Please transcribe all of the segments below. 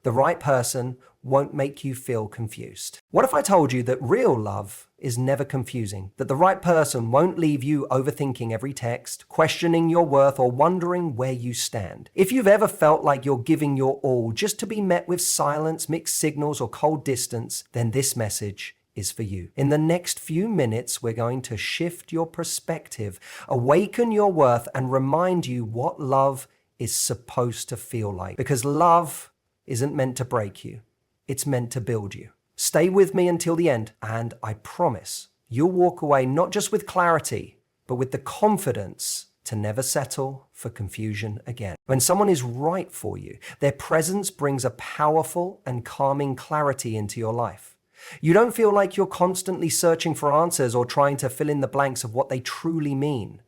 The right person won't make you feel confused. What if I told you that real love is never confusing? That the right person won't leave you overthinking every text, questioning your worth, or wondering where you stand. If you've ever felt like you're giving your all just to be met with silence, mixed signals, or cold distance, then this message is for you. In the next few minutes, we're going to shift your perspective, awaken your worth, and remind you what love is supposed to feel like. Because love isn't meant to break you. It's meant to build you. Stay with me until the end, and I promise you'll walk away not just with clarity, but with the confidence to never settle for confusion again. When someone is right for you, their presence brings a powerful and calming clarity into your life. You don't feel like you're constantly searching for answers or trying to fill in the blanks of what they truly mean.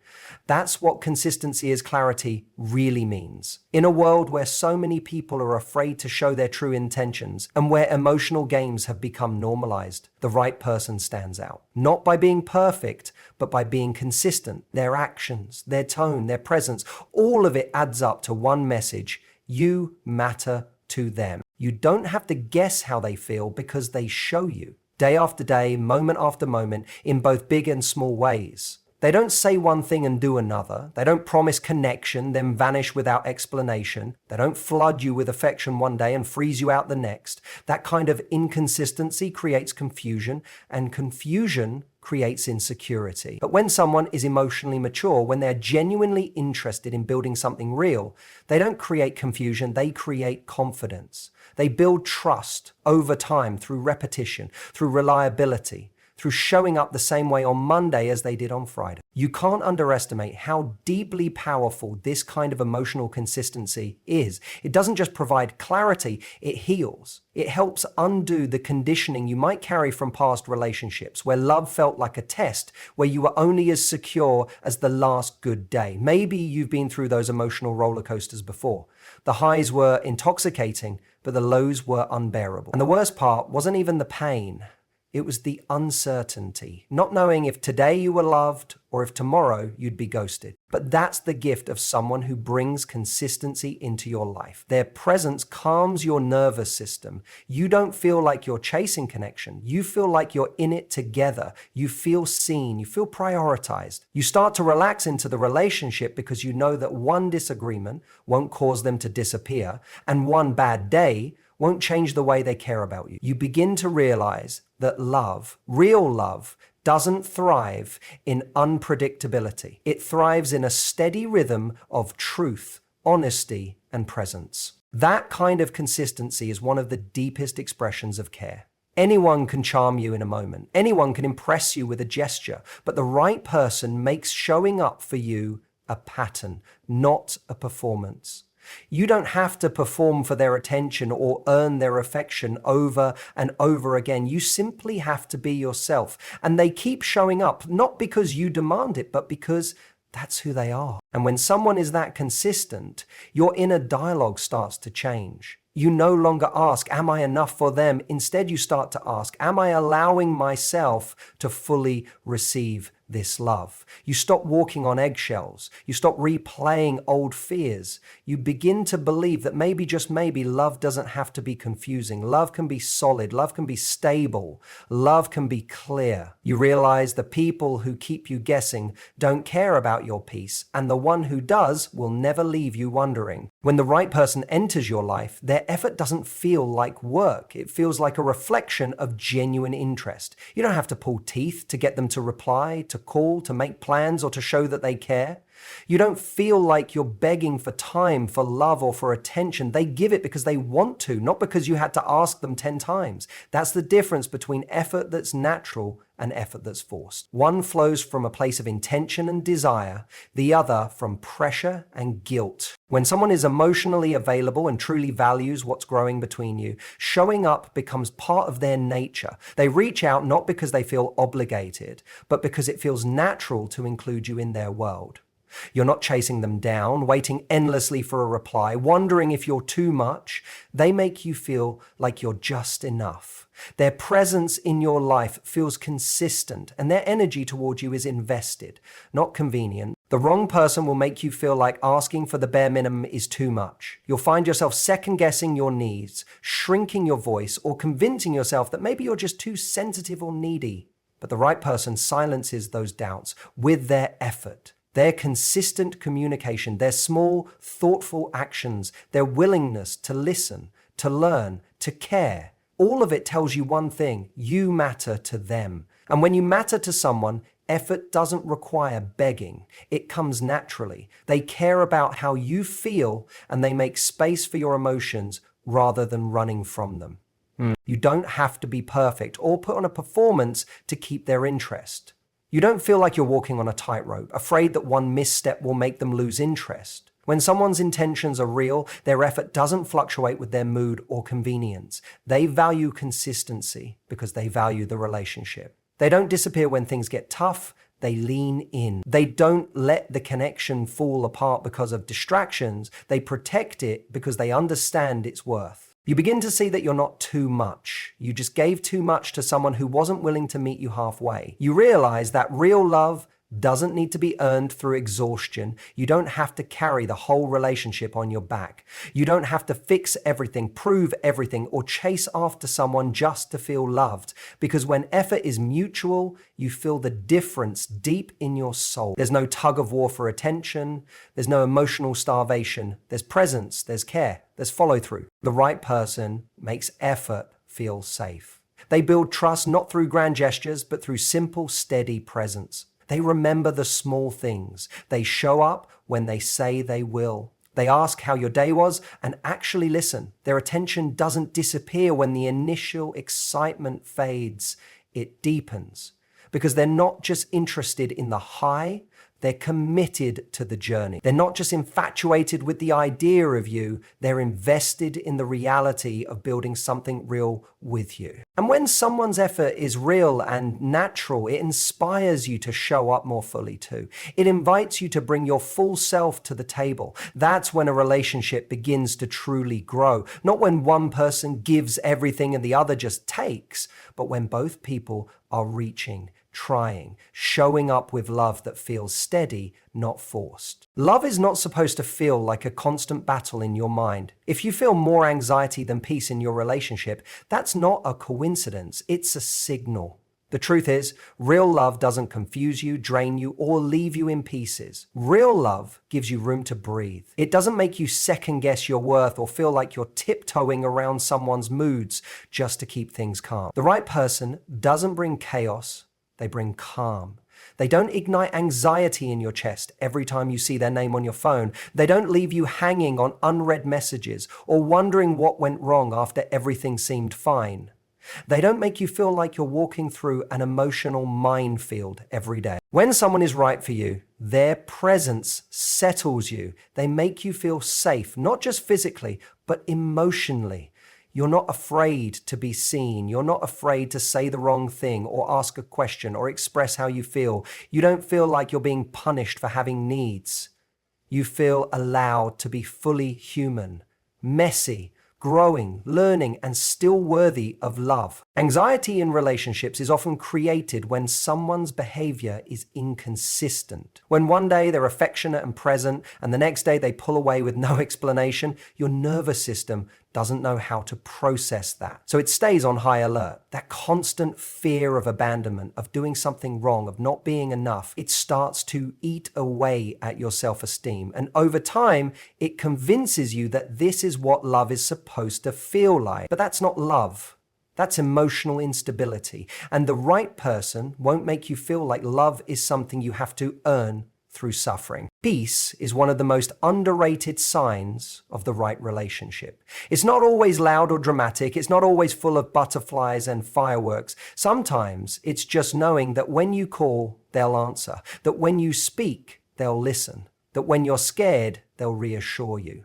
That's what consistency as clarity really means. In a world where so many people are afraid to show their true intentions and where emotional games have become normalized, the right person stands out. Not by being perfect, but by being consistent. Their actions, their tone, their presence, all of it adds up to one message: you matter to them. You don't have to guess how they feel because they show you. Day after day, moment after moment, in both big and small ways. They don't say one thing and do another. They don't promise connection, then vanish without explanation. They don't flood you with affection one day and freeze you out the next. That kind of inconsistency creates confusion, and confusion creates insecurity. But when someone is emotionally mature, when they're genuinely interested in building something real, they don't create confusion, they create confidence. They build trust over time through repetition, through reliability, through showing up the same way on Monday as they did on Friday. You can't underestimate how deeply powerful this kind of emotional consistency is. It doesn't just provide clarity, it heals. It helps undo the conditioning you might carry from past relationships, where love felt like a test, where you were only as secure as the last good day. Maybe you've been through those emotional roller coasters before. The highs were intoxicating, but the lows were unbearable. And the worst part wasn't even the pain. It was the uncertainty, not knowing if today you were loved or if tomorrow you'd be ghosted. But that's the gift of someone who brings consistency into your life. Their presence calms your nervous system. You don't feel like you're chasing connection. You feel like you're in it together. You feel seen. You feel prioritized. You start to relax into the relationship because you know that one disagreement won't cause them to disappear, and one bad day won't change the way they care about you. You begin to realize that love, real love, doesn't thrive in unpredictability. It thrives in a steady rhythm of truth, honesty, and presence. That kind of consistency is one of the deepest expressions of care. Anyone can charm you in a moment. Anyone can impress you with a gesture, but the right person makes showing up for you a pattern, not a performance. You don't have to perform for their attention or earn their affection over and over again. You simply have to be yourself. And they keep showing up, not because you demand it, but because that's who they are. And when someone is that consistent, your inner dialogue starts to change. You no longer ask, am I enough for them? Instead, you start to ask, am I allowing myself to fully receive this love? You stop walking on eggshells. You stop replaying old fears. You begin to believe that maybe, just maybe, love doesn't have to be confusing. Love can be solid. Love can be stable. Love can be clear. You realize the people who keep you guessing don't care about your peace, and the one who does will never leave you wondering. When the right person enters your life, their effort doesn't feel like work. It feels like a reflection of genuine interest. You don't have to pull teeth to get them to reply, to call, to make plans, or to show that they care. You don't feel like you're begging for time, for love, or for attention. They give it because they want to, not because you had to ask them 10 times. That's the difference between effort that's natural and effort that's forced. One flows from a place of intention and desire, the other from pressure and guilt. When someone is emotionally available and truly values what's growing between you, showing up becomes part of their nature. They reach out not because they feel obligated, but because it feels natural to include you in their world. You're not chasing them down, waiting endlessly for a reply, wondering if you're too much. They make you feel like you're just enough. Their presence in your life feels consistent, and their energy toward you is invested, not convenient. The wrong person will make you feel like asking for the bare minimum is too much. You'll find yourself second-guessing your needs, shrinking your voice, or convincing yourself that maybe you're just too sensitive or needy. But the right person silences those doubts with their effort, their consistent communication, their small, thoughtful actions, their willingness to listen, to learn, to care. All of it tells you one thing: you matter to them. And when you matter to someone, effort doesn't require begging. It comes naturally. They care about how you feel, and they make space for your emotions rather than running from them. You don't have to be perfect or put on a performance to keep their interest. You don't feel like you're walking on a tightrope, afraid that one misstep will make them lose interest. When someone's intentions are real, their effort doesn't fluctuate with their mood or convenience. They value consistency because they value the relationship. They don't disappear when things get tough, they lean in. They don't let the connection fall apart because of distractions. They protect it because they understand its worth. You begin to see that you're not too much. You just gave too much to someone who wasn't willing to meet you halfway. You realize that real love doesn't need to be earned through exhaustion. You don't have to carry the whole relationship on your back. You don't have to fix everything, prove everything, or chase after someone just to feel loved. Because when effort is mutual, you feel the difference deep in your soul. There's no tug of war for attention. There's no emotional starvation. There's presence, there's care, there's follow through. The right person makes effort feel safe. They build trust not through grand gestures, but through simple, steady presence. They remember the small things. They show up when they say they will. They ask how your day was and actually listen. Their attention doesn't disappear when the initial excitement fades. It deepens because they're not just interested in the high, they're committed to the journey. They're not just infatuated with the idea of you, they're invested in the reality of building something real with you. And when someone's effort is real and natural, it inspires you to show up more fully too. It invites you to bring your full self to the table. That's when a relationship begins to truly grow. Not when one person gives everything and the other just takes, but when both people are reaching, trying, showing up with love that feels steady, not forced. Love is not supposed to feel like a constant battle in your mind. If you feel more anxiety than peace in your relationship, that's not a coincidence, it's a signal. The truth is, real love doesn't confuse you, drain you, or leave you in pieces. Real love gives you room to breathe. It doesn't make you second guess your worth or feel like you're tiptoeing around someone's moods just to keep things calm. The right person doesn't bring chaos, they bring calm. They don't ignite anxiety in your chest every time you see their name on your phone. They don't leave you hanging on unread messages or wondering what went wrong after everything seemed fine. They don't make you feel like you're walking through an emotional minefield every day. When someone is right for you, their presence settles you. They make you feel safe, not just physically, but emotionally. You're not afraid to be seen. You're not afraid to say the wrong thing or ask a question or express how you feel. You don't feel like you're being punished for having needs. You feel allowed to be fully human, messy, growing, learning, and still worthy of love. Anxiety in relationships is often created when someone's behavior is inconsistent. When one day they're affectionate and present, and the next day they pull away with no explanation, your nervous system doesn't know how to process that. So it stays on high alert. That constant fear of abandonment, of doing something wrong, of not being enough, it starts to eat away at your self-esteem. And over time, it convinces you that this is what love is supposed to feel like. But that's not love. That's emotional instability. And the right person won't make you feel like love is something you have to earn through suffering. Peace is one of the most underrated signs of the right relationship. It's not always loud or dramatic. It's not always full of butterflies and fireworks. Sometimes it's just knowing that when you call, they'll answer. That when you speak, they'll listen. That when you're scared, they'll reassure you.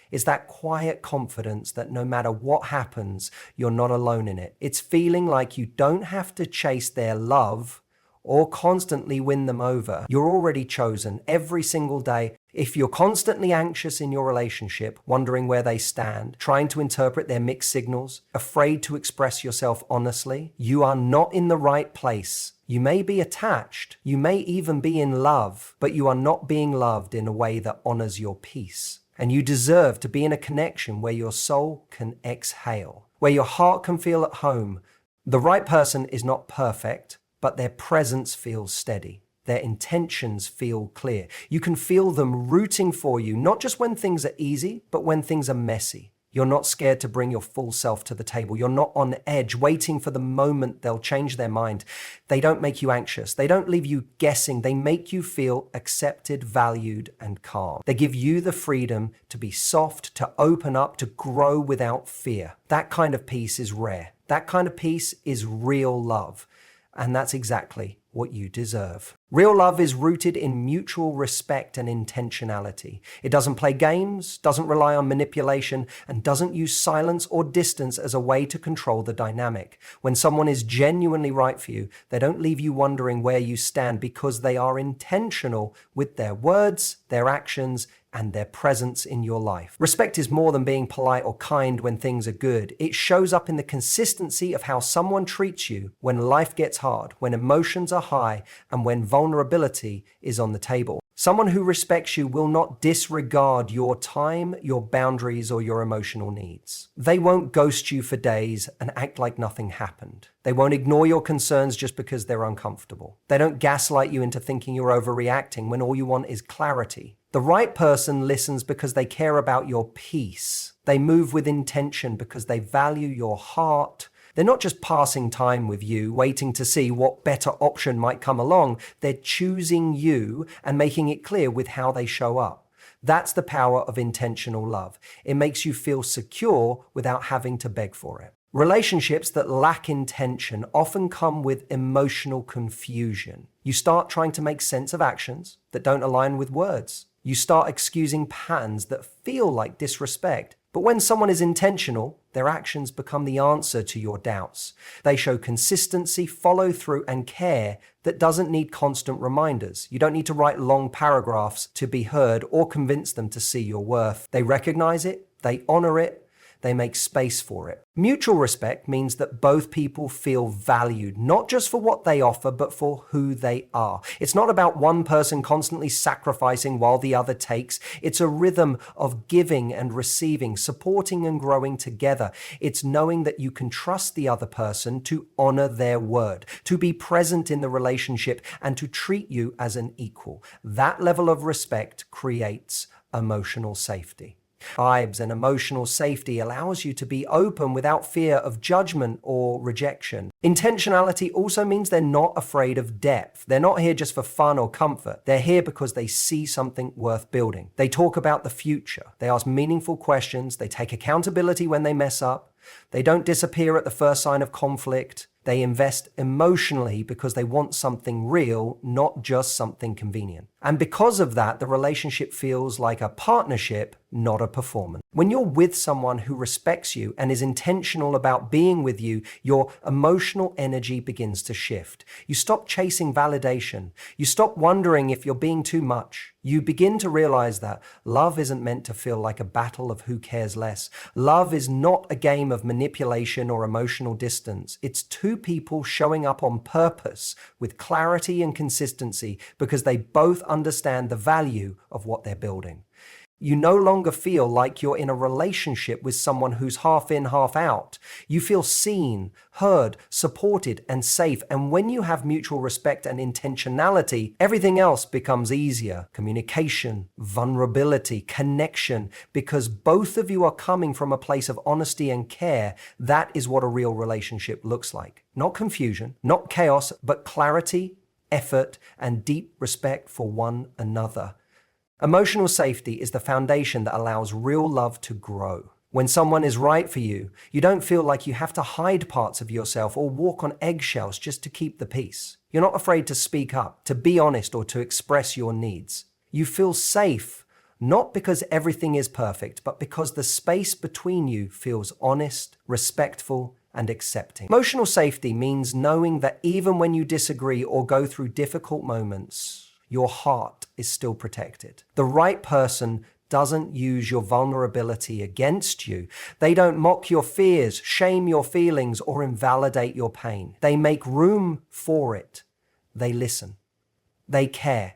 It's that quiet confidence that no matter what happens, you're not alone in it. It's feeling like you don't have to chase their love or constantly win them over. You're already chosen every single day. If you're constantly anxious in your relationship, wondering where they stand, trying to interpret their mixed signals, afraid to express yourself honestly, you are not in the right place. You may be attached, you may even be in love, but you are not being loved in a way that honors your peace. And you deserve to be in a connection where your soul can exhale, where your heart can feel at home. The right person is not perfect, but their presence feels steady. Their intentions feel clear. You can feel them rooting for you, not just when things are easy, but when things are messy. You're not scared to bring your full self to the table. You're not on edge, waiting for the moment they'll change their mind. They don't make you anxious. They don't leave you guessing. They make you feel accepted, valued, and calm. They give you the freedom to be soft, to open up, to grow without fear. That kind of peace is rare. That kind of peace is real love. And that's exactly what you deserve. Real love is rooted in mutual respect and intentionality. It doesn't play games, doesn't rely on manipulation, and doesn't use silence or distance as a way to control the dynamic. When someone is genuinely right for you, they don't leave you wondering where you stand because they are intentional with their words, their actions, and their presence in your life. Respect is more than being polite or kind when things are good. It shows up in the consistency of how someone treats you when life gets hard, when emotions are high, and when vulnerability is on the table. Someone who respects you will not disregard your time, your boundaries, or your emotional needs. They won't ghost you for days and act like nothing happened. They won't ignore your concerns just because they're uncomfortable. They don't gaslight you into thinking you're overreacting when all you want is clarity. The right person listens because they care about your peace. They move with intention because they value your heart. They're not just passing time with you, waiting to see what better option might come along. They're choosing you and making it clear with how they show up. That's the power of intentional love. It makes you feel secure without having to beg for it. Relationships that lack intention often come with emotional confusion. You start trying to make sense of actions that don't align with words. You start excusing patterns that feel like disrespect. But when someone is intentional, their actions become the answer to your doubts. They show consistency, follow through, and care that doesn't need constant reminders. You don't need to write long paragraphs to be heard or convince them to see your worth. They recognize it, they honor it, they make space for it. Mutual respect means that both people feel valued, not just for what they offer, but for who they are. It's not about one person constantly sacrificing while the other takes. It's a rhythm of giving and receiving, supporting and growing together. It's knowing that you can trust the other person to honor their word, to be present in the relationship, and to treat you as an equal. That level of respect creates emotional safety. Vibes and emotional safety allows you to be open without fear of judgment or rejection. Intentionality also means they're not afraid of depth. They're not here just for fun or comfort. They're here because they see something worth building. They talk about the future. They ask meaningful questions. They take accountability when they mess up. They don't disappear at the first sign of conflict. They invest emotionally because they want something real, not just something convenient. And because of that, the relationship feels like a partnership, not a performance. When you're with someone who respects you and is intentional about being with you, your emotional energy begins to shift. You stop chasing validation. You stop wondering if you're being too much. You begin to realize that love isn't meant to feel like a battle of who cares less. Love is not a game of manipulation or emotional distance. It's two people showing up on purpose with clarity and consistency because they both understand the value of what they're building. You no longer feel like you're in a relationship with someone who's half in, half out. You feel seen, heard, supported, and safe. And when you have mutual respect and intentionality, everything else becomes easier. Communication, vulnerability, connection, because both of you are coming from a place of honesty and care. That is what a real relationship looks like. Not confusion, not chaos, but clarity, effort, and deep respect for one another. Emotional safety is the foundation that allows real love to grow. When someone is right for you, you don't feel like you have to hide parts of yourself or walk on eggshells just to keep the peace. You're not afraid to speak up, to be honest, or to express your needs. You feel safe, not because everything is perfect, but because the space between you feels honest, respectful, and accepting. Emotional safety means knowing that even when you disagree or go through difficult moments, your heart is still protected. The right person doesn't use your vulnerability against you. They don't mock your fears, shame your feelings, or invalidate your pain. They make room for it. They listen. They care.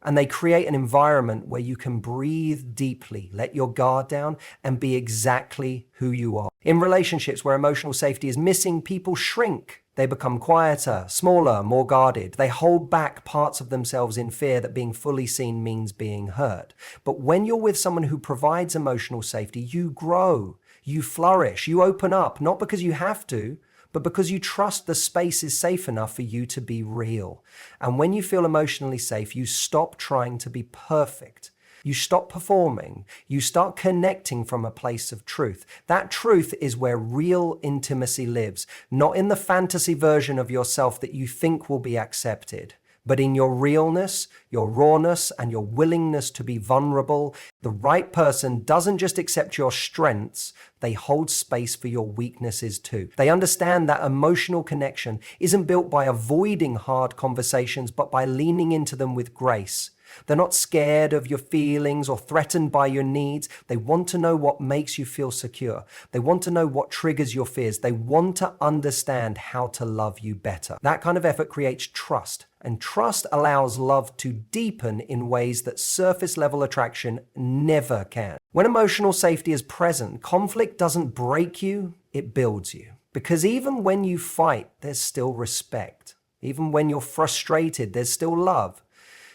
And they create an environment where you can breathe deeply, let your guard down, and be exactly who you are. In relationships where emotional safety is missing, people shrink. They become quieter, smaller, more guarded. They hold back parts of themselves in fear that being fully seen means being heard. But when you're with someone who provides emotional safety, you grow, you flourish, you open up, not because you have to, but because you trust the space is safe enough for you to be real. And when you feel emotionally safe, you stop trying to be perfect. You stop performing. You start connecting from a place of truth. That truth is where real intimacy lives, not in the fantasy version of yourself that you think will be accepted, but in your realness, your rawness, and your willingness to be vulnerable. The right person doesn't just accept your strengths, they hold space for your weaknesses too. They understand that emotional connection isn't built by avoiding hard conversations, but by leaning into them with grace. They're not scared of your feelings or threatened by your needs. They want to know what makes you feel secure. They want to know what triggers your fears. They want to understand how to love you better. That kind of effort creates trust, and trust allows love to deepen in ways that surface level attraction never can. When emotional safety is present, conflict doesn't break you, it builds you. Because even when you fight, there's still respect. Even when you're frustrated, there's still love.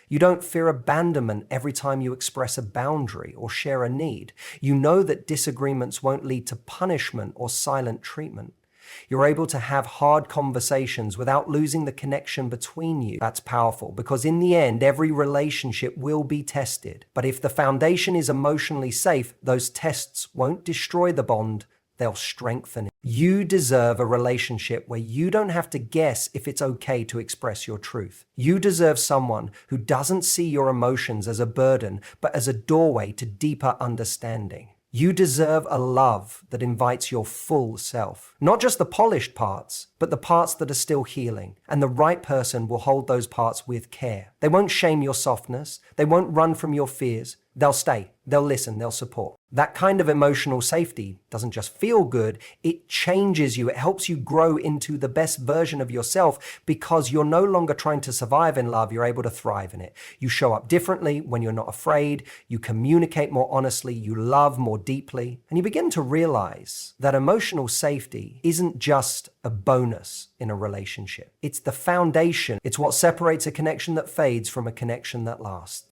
You don't fear abandonment every time you express a boundary or share a need. You know that disagreements won't lead to punishment or silent treatment. You're able to have hard conversations without losing the connection between you. That's powerful because in the end, every relationship will be tested. But if the foundation is emotionally safe, those tests won't destroy the bond, they'll strengthen it. You deserve a relationship where you don't have to guess if it's okay to express your truth. You deserve someone who doesn't see your emotions as a burden, but as a doorway to deeper understanding. You deserve a love that invites your full self. Not just the polished parts, but the parts that are still healing. And the right person will hold those parts with care. They won't shame your softness. They won't run from your fears. They'll stay. They'll listen. They'll support. That kind of emotional safety doesn't just feel good, it changes you. It helps you grow into the best version of yourself because you're no longer trying to survive in love, you're able to thrive in it. You show up differently when you're not afraid, you communicate more honestly, you love more deeply, and you begin to realize that emotional safety isn't just a bonus in a relationship. It's the foundation. It's what separates a connection that fades from a connection that lasts.